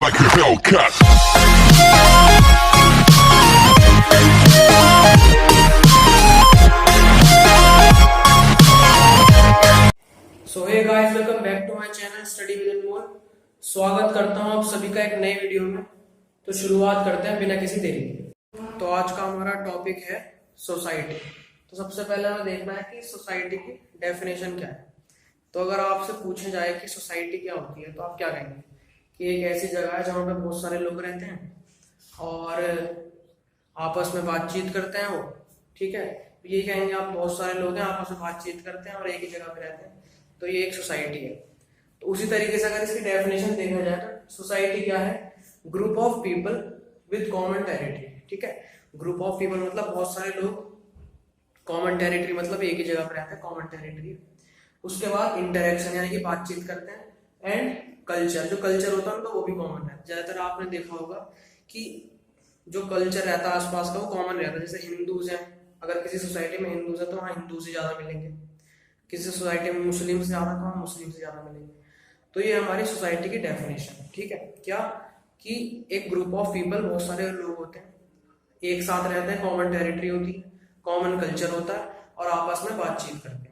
like a Hellcat. So hey guys, welcome back to my channel study with Anmol. स्वागत करता हूं आप सभी का एक नए वीडियो में। तो शुरुआत करते हैं बिना किसी देरी के। तो आज का हमारा टॉपिक है सोसाइटी। तो सबसे पहले हमें देखना है कि सोसाइटी की डेफिनेशन क्या है। तो अगर आपसे पूछे जाए कि सोसाइटी क्या होती है तो आप क्या कहेंगे कि एक ऐसी जगह है जहाँ पे बहुत सारे लोग रहते हैं और आपस में बातचीत करते हैं वो, ठीक है। ये कहेंगे आप, बहुत सारे लोग हैं आपस में बातचीत करते हैं और एक ही जगह पे रहते हैं, तो ये एक सोसाइटी है। तो उसी तरीके से अगर इसकी डेफिनेशन देखा जाए तो सोसाइटी क्या है? Group of people with common territory, ठीक है। ग्रुप ऑफ पीपल मतलब बहुत सारे लोग, कॉमन टेरिटरी मतलब एक ही जगह पर रहते हैं, कॉमन टेरिटरी। उसके बाद इंटरेक्शन यानी कि बातचीत करते हैं, एंड कल्चर, जो कल्चर होता है तो वो भी कॉमन है। ज्यादातर आपने देखा होगा कि जो कल्चर रहता है आसपास का वो कॉमन रहता है। जैसे हिंदूज हैं, अगर किसी सोसाइटी में हिंदूज है तो वहाँ हिंदू से ज्यादा मिलेंगे, किसी सोसाइटी में मुस्लिम से ज्यादा तो वहाँ मुस्लिम से ज्यादा मिलेंगे। तो ये हमारी सोसाइटी की डेफिनेशन है, ठीक है। क्या कि एक ग्रुप ऑफ पीपल, बहुत सारे लोग होते हैं, एक साथ रहते हैं, कॉमन टेरिटरी होती है, कॉमन कल्चर होता है और आपस में बातचीत करते हैं।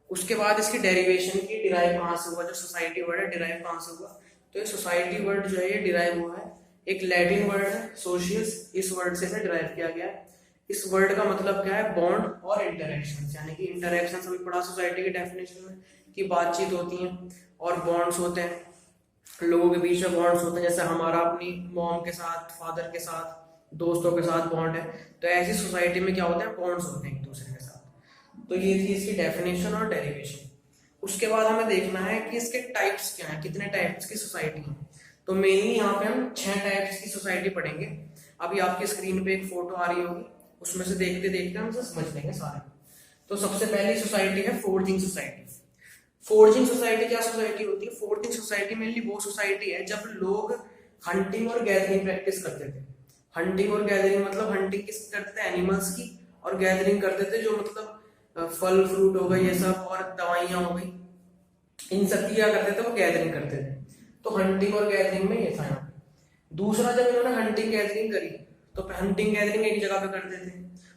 उसके बाद इसकी डेरिवेशन की डिराइव कहाँ से हुआ, जो सोसाइटी वर्ड है डिराइव कहाँ से हुआ? तो ये सोसाइटी वर्ड जो है ये डिराइव हुआ है, एक लैटिन वर्ड है सोशियस, इस वर्ड से डिराइव किया गया है। इस वर्ड का मतलब क्या है? बॉन्ड और इंटरेक्शन, यानी कि इंटरेक्शन अभी पढ़ा सोसाइटी की डेफिनेशन में कि बातचीत होती है और बॉन्ड्स होते हैं, लोगों के बीच में बॉन्ड्स होते हैं। जैसे हमारा अपनी मॉम के साथ, फादर के साथ, दोस्तों के साथ बॉन्ड है, तो ऐसी सोसाइटी में क्या होते हैं? बॉन्ड्स होते हैं एक दूसरे के साथ। तो ये थी इसकी डेफिनेशन और डेरिवेशन। उसके बाद हमें देखना है कि इसके टाइप्स क्या है, कितने टाइप्स की सोसाइटी है। तो मेनली यहाँ पे हम 6 टाइप्स की सोसाइटी पढ़ेंगे। अभी आपकी स्क्रीन पे एक फोटो आ रही होगी, उसमें से देखते देखते हम समझ लेंगे सारे। तो सबसे पहली सोसाइटी है फोर्जिंग सोसाइटी। फोर्जिंग सोसाइटी क्या सोसाइटी होती है? फोर्जिंग सोसाइटी मेनली वो सोसाइटी है जब लोग हंटिंग और गैदरिंग प्रैक्टिस करते थे। हंटिंग और गैदरिंग मतलब हंटिंग किस करते थे? एनिमल्स की, और गैदरिंग करते थे जो मतलब फल फ्रूट हो गए ये सब, और दवाइयां हो गई, इन सब की क्या करते थे? वो गैदरिंग करते थे। तो हंटिंग और गैदरिंग में ये था यहाँ पे। दूसरा, जब इन्होंने हंटिंग गैदरिंग करी तो हंटिंग गैदरिंग एक जगह पे करते थे।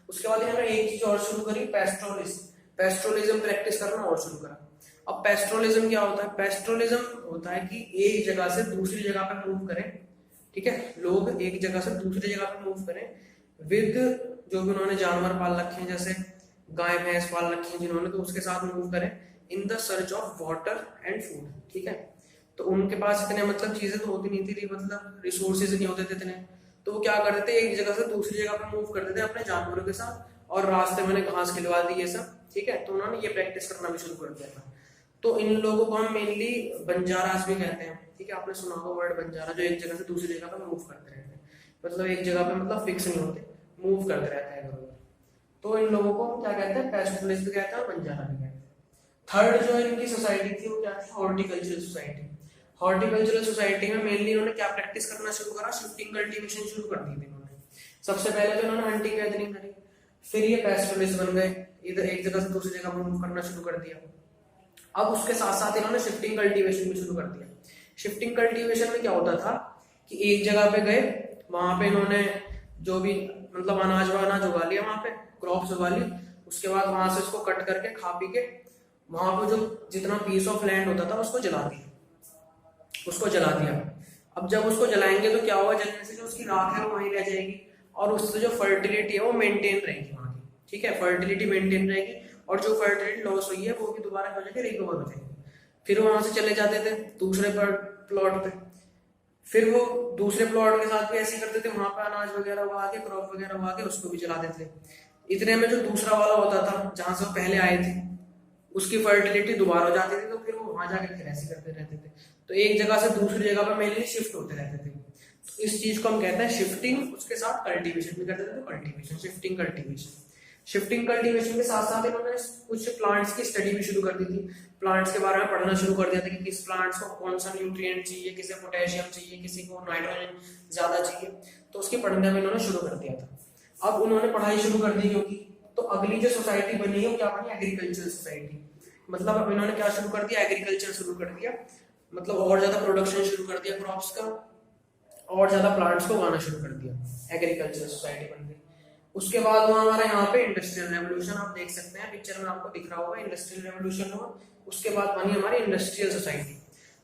उसके बाद इन्होंने एक चीज और शुरू करी, पेस्ट्रोलिज्म। पेस्ट्रोलिज्म प्रैक्टिस करना और शुरू करा। अब पेस्ट्रोलिज्म क्या होता है? पेस्ट्रोलिज्म होता है कि एक जगह से दूसरी जगह पे मूव करें, ठीक है। लोग एक जगह से दूसरी जगह पे मूव करें विद, जो भी उन्होंने जानवर पाल रखे हैं, जैसे गाय भैंस पाल रखी हैं जिन्होंने, तो उसके साथ मूव करें in the search of water and food, ठीक है। तो उनके पास इतने मतलब चीजें तो होती नहीं थी, मतलब रिसोर्सेज नहीं होते थे इतने, तो वो क्या करते थे? एक जगह से दूसरी जगह पे मूव करते थे अपने जानवरों के साथ, और रास्ते में घास खिलवा दी ये सब, ठीक है। तो उन्होंने ये प्रैक्टिस करना भी शुरू कर दिया था। तो इन लोगों को हम मेनली बंजारास भी कहते हैं, ठीक है। आपने सुना होगा वर्ड बंजारा, जो एक जगह से दूसरी जगह पे मूव करते रहते हैं, मतलब एक जगह पे मतलब फिक्स नहीं होते, मूव करते रहते हैं इधर उधर। तो इन लोगों को हम क्या कहते हैं? पेस्टोरलिस्ट भी कहते हैं और बंजारा भी कहते हैं। थर्ड जो इनकी सोसाइटी थी वो क्या थी? Horticultural society. हॉर्टिकल्चरल सोसाइटी में मेनली इन्होंने क्या प्रैक्टिस करना शुरू करा? शिफ्टिंग कल्टीवेशन शुरू कर दी थी इन्होंने। सबसे पहले तो इन्होंने हंटिंग गैदरिंग करी, फिर ये पेस्टोरलिस्ट बन गए, इधर एक जगह से दूसरी जगह मूव करना शुरू कर दिया। अब उसके साथ साथ इन्होंने शिफ्टिंग कल्टीवेशन भी शुरू कर दिया। शिफ्टिंग कल्टीवेशन में क्या होता था कि एक जगह पे गए, वहां पे इन्होंने जो भी मतलब अनाज उगा लिया, वहां पे क्रॉप्स उगा ली, उसके बाद वहां से उसको कट करके खा पी के वहां पे जो जितना पीस ऑफ लैंड होता था उसको जला दिया। अब जब उसको जलाएंगे तो क्या होगा? जलने से जो उसकी राख है वो वहीं रह जाएगी, और उससे जो फर्टिलिटी है वो मेंटेन रहेगी वहां की, ठीक है। फर्टिलिटी मेंटेन रहेगी, और जो फर्टिलिटी लॉस हुई है वो भी दोबारा हो जाएगी, रिकवर हो जाएगी। फिर वहां से चले जाते थे दूसरे प्लॉट पे, फिर वो दूसरे प्लॉट के साथ भी ऐसे ही करते थे, वहां पे अनाज वगैरह उगा के, क्रॉप वगैरह उगा के उसको भी जला देते थे। इतने में जो दूसरा वाला होता था जहां से वो पहले आए थे, उसकी फर्टिलिटी दोबारा हो जाती थी, तो फिर वो वहां जाकर फिर ऐसे करते रहते थे। तो एक जगह से दूसरी जगह पर मेनली शिफ्ट होते रहते थे। तो इस चीज को हम कहते हैं शिफ्टिंग। उसके साथ कल्टीवेशन भी करते थे, तो cultivation, shifting cultivation. Shifting cultivation के साथ साथ इन्होंने कुछ प्लांट्स की स्टडी भी शुरू कर दी थी। प्लांट्स के बारे में पढ़ना शुरू कर दिया था कि किस प्लांट्स को कौन सा न्यूट्रिएंट चाहिए, किसे पोटेशियम चाहिए, किसी को नाइट्रोजन ज्यादा चाहिए, तो उसकी पढ़ने में इन्होंने शुरू कर दिया था। अब उन्होंने पढ़ाई शुरू कर दी क्योंकि, तो अगली जो सोसाइटी बनी है वो क्या बनी? Agricultural society. मतलब अब इन्होंने क्या शुरू कर दिया? एग्रीकल्चर शुरू कर दिया, मतलब और ज्यादा प्रोडक्शन शुरू कर दिया क्रॉप्स का, और ज्यादा प्लांट्स को उगाना शुरू कर दिया, एग्रीकल्चर सोसाइटी बन गई। उसके बाद हुआ हमारा यहाँ पे इंडस्ट्रियल रेवोल्यूशन, आप देख सकते हैं पिक्चर में आपको दिख रहा होगा, इंडस्ट्रियल रेवोल्यूशन हुआ। उसके बाद बनी हमारी इंडस्ट्रियल सोसाइटी।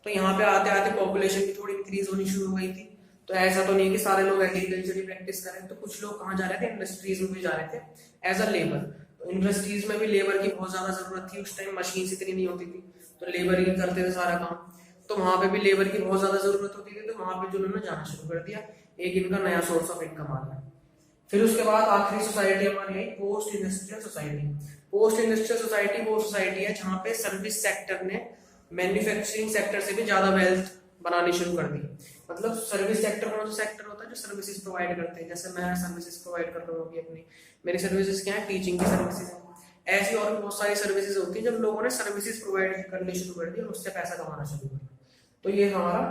तो यहाँ पे आते आते पॉपुलेशन भी थोड़ी इंक्रीज होनी शुरू हो गई थी। तो ऐसा तो नहीं कि सारे लोग एग्रीकल्चर की प्रैक्टिस करें, तो कुछ लोग कहाँ जा रहे थे, इंडस्ट्रीज में भी जा रहे थे एज अ लेबर। तो इंडस्ट्रीज में भी लेबर की बहुत ज्यादा जरूरत थी, उस टाइम मशीन इतनी नहीं होती थी, तो लेबर ही करते थे सारा काम। तो वहां पे भी लेबर की बहुत ज्यादा जरूरत होती थी, तो वहां पे जो उन्होंने जाना शुरू कर दिया, एक इनका नया सोर्स ऑफ इनकम आ गया। फिर उसके बाद आखिरी सोसाइटी हमारी है post industrial society. Post industrial society वो सोसाइटी है जहां पे सर्विस सेक्टर ने मैन्युफैक्चरिंग सेक्टर से भी ज्यादा वेल्थ बनानी शुरू कर दी। मतलब सर्विस सेक्टर कौन सा सेक्टर होता है, जो सर्विसेज प्रोवाइड करते हैं। जैसे मैं सर्विसेज प्रोवाइड कर रहा हूँ अभी अपनी, मेरी सर्विसेज क्या है, टीचिंग की सर्विसेज है। ऐसी और भी बहुत सारी सर्विसेज होती है, जब लोगों ने सर्विसेज प्रोवाइड करनी शुरू कर दी और उससे पैसा कमाना शुरू कर दिया। तो ये हमारा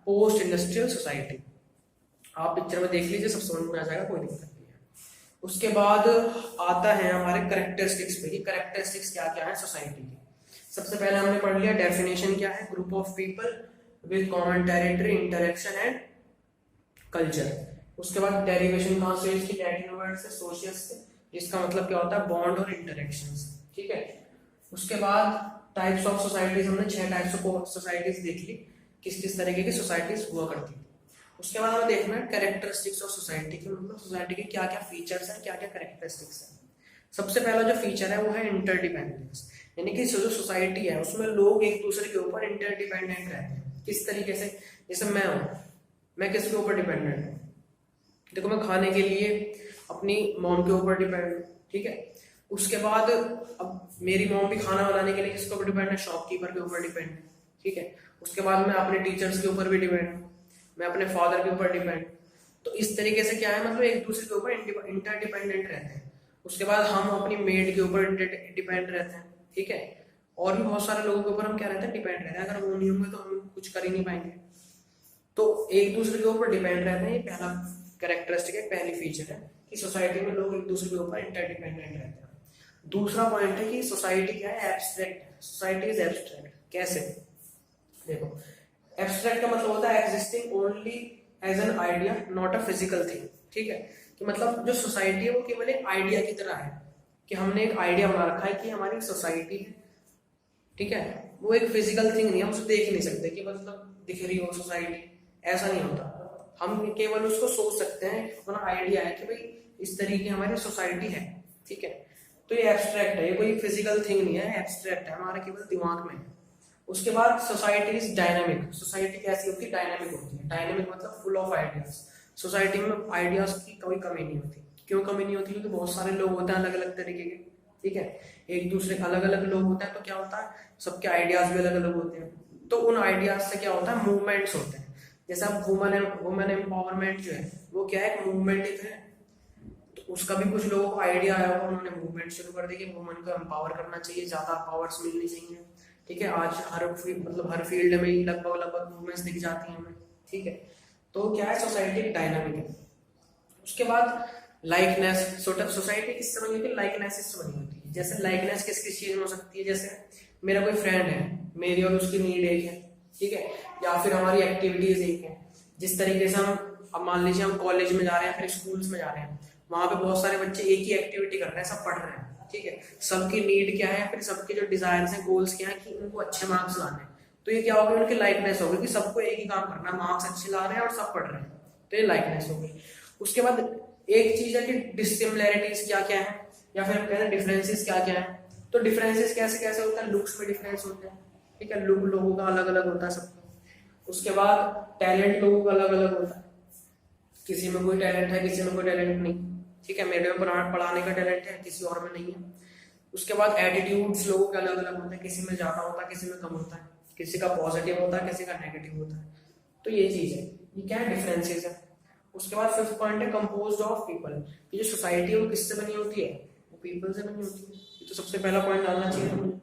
पोस्ट इंडस्ट्रियल सोसाइटी। आप पिक्चर में देख लीजिए, सब समझ में आ जाएगा, कोई दिक्कत नहीं है। उसके बाद आता है हमारे कैरेक्टरिस्टिक्स पे, कि कैरेक्टरिस्टिक्स क्या क्या है सोसाइटी की। सबसे पहले हमने पढ़ लिया डेफिनेशन क्या है, group of people with common territory, interaction and culture. उसके बाद डेरिवेशन कहाँ से, इसकी लैटिन वर्ड से सोशियस से, जिसका मतलब क्या होता है, बॉन्ड और इंटरेक्शंस। ठीक है। उसके बाद टाइप्स ऑफ सोसाइटीज, हमने 6 टाइप्स ऑफ सोसाइटीज देख ली, किस किस तरीके की सोसाइटीज हुआ करती थी। उसके बाद हमें देखना है कैरेक्टरिस्टिक्स ऑफ सोसाइटी की, मतलब सोसाइटी के क्या क्या फीचर्स हैं, क्या क्या कैरेक्टरिस्टिक्स हैं। सबसे पहला जो फीचर है वो है इंटरडिपेंडेंस, यानी कि जो सोसाइटी है उसमें लोग एक दूसरे के ऊपर इंटरडिपेंडेंट रहते हैं। किस तरीके से, जैसे मैं हूँ, मैं किसके ऊपर डिपेंडेंट हूँ, देखो मैं खाने के लिए अपनी मॉम के ऊपर डिपेंड हूँ। ठीक है। उसके बाद अब मेरी मॉम भी खाना बनाने के लिए किसके ऊपर डिपेंड है, शॉपकीपर के ऊपर डिपेंड है। ठीक है। उसके बाद मैं अपने टीचर्स के ऊपर भी डिपेंड हूँ, मैं अपने फादर के ऊपर डिपेंड। तो इस तरीके से क्या है, मतलब एक दूसरे के ऊपर इंटरडिपेंडेंट रहते हैं। उसके बाद हम अपनी मेड के ऊपर डिपेंड रहते हैं। ठीक है। और भी बहुत सारे लोगों के ऊपर हम क्या रहते हैं, डिपेंड रहते हैं। अगर वो नहीं होंगे तो हम कुछ कर ही नहीं पाएंगे। तो एक दूसरे के ऊपर डिपेंड रहते हैं, ये पहला कैरेक्टरिस्टिक है, पहली फीचर है कि सोसाइटी में लोग एक दूसरे के ऊपर इंटरडिपेंडेंट रहते हैं। दूसरा पॉइंट है कि सोसाइटी क्या है, एब्स्ट्रैक्ट। Society is abstract. कैसे, देखो एब्स्ट्रैक्ट का मतलब होता है existing only as an idea, not a physical thing. ठीक है। कि मतलब जो सोसाइटी है वो केवल एक आइडिया की तरह है, कि हमने एक आइडिया बना रखा है कि हमारी सोसाइटी है। ठीक है। वो एक फिजिकल थिंग नहीं, हम उसे देख नहीं सकते कि मतलब दिख रही हो सोसाइटी, ऐसा नहीं होता। हम केवल उसको सोच सकते हैं, अपना आइडिया है कि भाई इस तरीके हमारी सोसाइटी है। ठीक है। तो ये एब्स्ट्रैक्ट है, ये कोई फिजिकल थिंग नहीं है, एब्स्ट्रैक्ट है, हमारे केवल दिमाग में है। उसके बाद सोसाइटी इज डायनामिक। सोसाइटी कैसी होती है, डायनामिक होती है। डायनामिक मतलब फुल ऑफ आइडियाज। सोसाइटी में आइडियाज की कोई कमी नहीं होती। क्यों कमी नहीं होती, क्योंकि बहुत सारे लोग होते हैं अलग अलग तरीके के। ठीक है। एक दूसरे अलग अलग लोग होते हैं, तो क्या होता है, सबके आइडियाज भी अलग अलग होते हैं। तो उन आइडियाज से क्या होता है, मूवमेंट्स होते हैं। जैसा वुमेन एम्पावरमेंट जो है वो क्या है, मूवमेंट ही है। तो उसका भी कुछ लोगों को आइडिया आया होगा, उन्होंने मूवमेंट शुरू कर दी कि वुमेन को एम्पावर करना चाहिए, ज्यादा पावर्स मिलनी चाहिए। ठीक है। आज हर फील्ड में ही लगभग मूवमेंट्स दिख जाती हैं हमें। ठीक है। तो क्या है, सोसाइटी डायनामिक है। उसके बाद लाइकनेस। सोसाइटी किससे बनी होती है, लाइकनेस से बनी होती है। जैसे लाइकनेस किस किस चीज में हो सकती है, जैसे मेरा कोई फ्रेंड है, मेरी और उसकी नीड एक है। ठीक है। या फिर हमारी एक्टिविटीज एक है। जिस तरीके से हम, अब मान लीजिए हम कॉलेज में जा रहे हैं, फिर स्कूल्स में जा रहे हैं, वहां पे बहुत सारे बच्चे एक ही एक्टिविटी कर रहे हैं, सब पढ़ रहे हैं। ठीक है। सबकी नीड क्या है, फिर सबके जो डिजायर्स हैं, गोल्स क्या है, कि उनको अच्छे मार्क्स लाने हैं। तो ये क्या होगी, उनकी लाइकनेस होगी कि सबको एक ही काम करना है, मार्क्स अच्छे ला रहे हैं और सब पढ़ रहे हैं। तो ये लाइकनेस होगी। उसके बाद एक चीज है कि डिसिमिलैरिटीज क्या क्या है, या फिर हम कहते हैं डिफरेंसेस क्या क्या है। तो डिफरेंसेस कैसे कैसे होता है, लुक्स में डिफरेंस होते हैं। ठीक है। लुक लोगों का अलग अलग होता है सबका। उसके बाद टैलेंट लोगों का अलग अलग होता है, किसी में कोई टैलेंट है, किसी में कोई टैलेंट नहीं। ठीक है। मेरे में पढ़ाने का टैलेंट है, किसी और में नहीं है। उसके बाद एटीट्यूड्स लोगों के अलग अलग होते हैं, किसी में ज्यादा होता है, किसी में कम होता है, किसी का पॉजिटिव होता है, किसी का नेगेटिव होता है। तो ये चीज है, ये क्या है, डिफरेंसेस है। उसके बाद फिफ्थ पॉइंट है कंपोज्ड ऑफ पीपल। ये जो सोसाइटी है वो किससे बनी होती है, वो पीपल से बनी होती है। ये तो सबसे पहला पॉइंट डालना चाहिए था मुझे।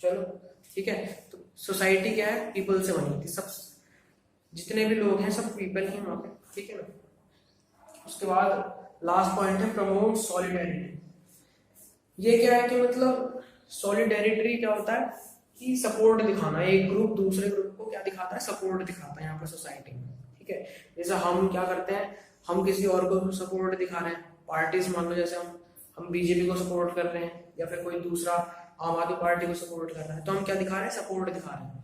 चलो ठीक है। तो सोसाइटी क्या है, पीपल से बनी होती है। सब जितने भी लोग हैं सब पीपल ही वहां पे। ठीक है ना। उसके बाद लास्ट पॉइंट है प्रमोट सॉलिडेरिटी। ये क्या है कि मतलब सॉलिडेरिटी क्या होता है कि सपोर्ट दिखाना, एक ग्रुप दूसरे ग्रुप को क्या दिखाता है, सपोर्ट दिखाता है यहाँ पर सोसाइटी में। ठीक ठीक है। जैसे हम क्या करते हैं, हम किसी और को सपोर्ट दिखा रहे हैं, पार्टीज मान लो जैसे हम बीजेपी को सपोर्ट कर रहे हैं या फिर कोई दूसरा आम आदमी पार्टी को सपोर्ट कर रहा है, तो हम क्या दिखा रहे हैं, सपोर्ट दिखा रहे हैं।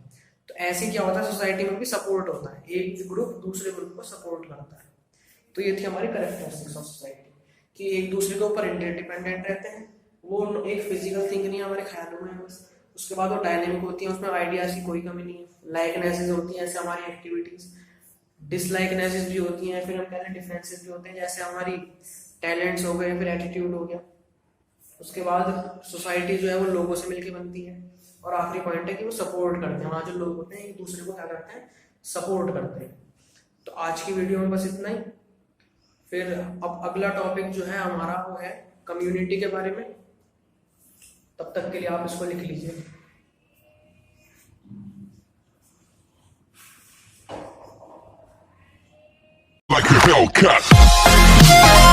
तो ऐसे क्या होता है, सोसाइटी में भी सपोर्ट होता है, एक ग्रुप दूसरे ग्रुप को सपोर्ट करता है। तो ये थी हमारी कैरेक्टरिस्टिक्स ऑफ सोसाइटी कि एक दूसरे के ऊपर इंटरडिपेंडेंट रहते हैं, वो एक फिजिकल थिंग नहीं है, हमारे ख्यालों में बस। उसके बाद वो डायनेमिक होती है, उसमें आइडियाज की कोई कमी नहीं है, लाइकनेसेस होती हैं जैसे हमारी एक्टिविटीज, डिसलाइकनेसेस भी होती हैं, फिर हम कहते हैं डिफरेंसेस भी होते हैं जैसे हमारी टैलेंट्स हो गए, फिर एटीट्यूड हो गया। उसके बाद सोसाइटी जो है वो लोगों से मिलकर बनती है, और आखिरी पॉइंट है कि वो सपोर्ट करते हैं, वहाँ जो लोग होते हैं एक दूसरे को क्या करते हैं, सपोर्ट करते हैं। तो आज की वीडियो में बस इतना ही। फिर अब अगला टॉपिक जो है हमारा वो है कम्युनिटी के बारे में। तब तक के लिए आप इसको लिख लीजिए। Like a Hellcat.